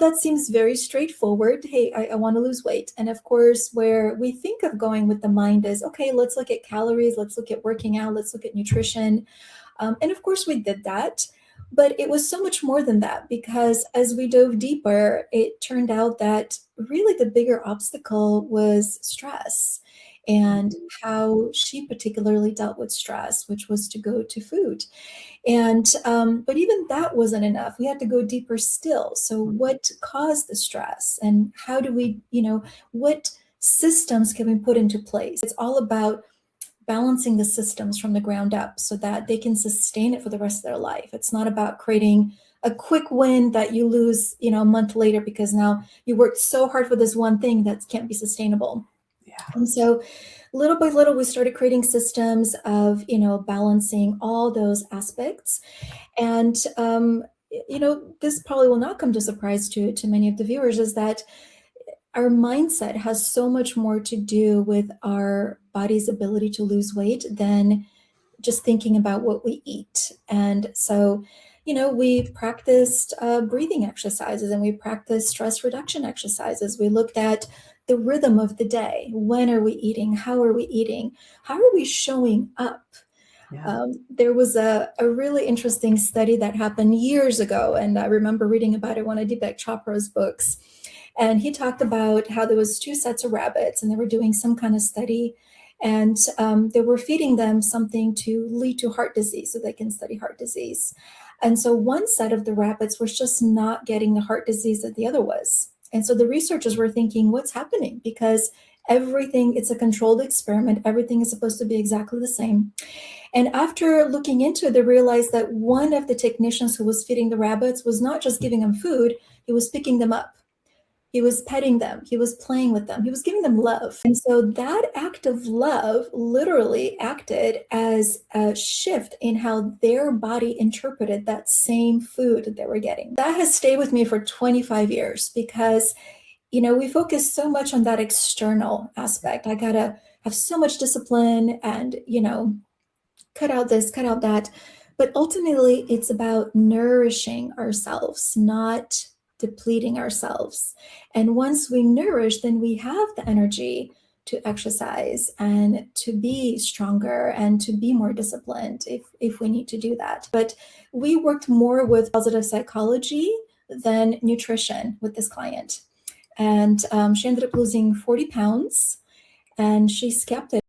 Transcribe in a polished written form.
that seems very straightforward. Hey, I want to lose weight. And of course, where we think of going with the mind is, okay, let's look at calories, let's look at working out, let's look at nutrition. And of course, we did that. But it was so much more than that, because as we dove deeper, it turned out that really the bigger obstacle was stress, and how she particularly dealt with stress, which was to go to food. And but even that wasn't enough. We had to go deeper still. So what caused the stress, and how do we, what systems can we put into place? It's all about balancing the systems from the ground up so that they can sustain it for the rest of their life. It's not about creating a quick win that you lose, a month later, because now you worked so hard for this one thing that can't be sustainable. Yeah. And so little by little, we started creating systems of, balancing all those aspects. And, this probably will not come to surprise to many of the viewers, is that our mindset has so much more to do with our body's ability to lose weight than just thinking about what we eat. And so, we practiced breathing exercises, and we practiced stress reduction exercises. We looked at the rhythm of the day. When are we eating? How are we eating? How are we showing up? Yeah. There was a really interesting study that happened years ago, and I remember reading about it, one of Deepak Chopra's books. And he talked about how there was two sets of rabbits, and they were doing some kind of study, and they were feeding them something to lead to heart disease so they can study heart disease. And so one set of the rabbits was just not getting the heart disease that the other was. And so the researchers were thinking, what's happening? Because everything, it's a controlled experiment. Everything is supposed to be exactly the same. And after looking into it, they realized that one of the technicians who was feeding the rabbits was not just giving them food, he was picking them up. He was petting them. He was playing with them. He was giving them love. And so that act of love literally acted as a shift in how their body interpreted that same food that they were getting. That has stayed with me for 25 years because, we focus so much on that external aspect. I gotta have so much discipline and, cut out this, cut out that. But ultimately, it's about nourishing ourselves, not depleting ourselves. And once we nourish, then we have the energy to exercise and to be stronger and to be more disciplined if we need to do that. But we worked more with positive psychology than nutrition with this client. And she ended up losing 40 pounds, and she kept it.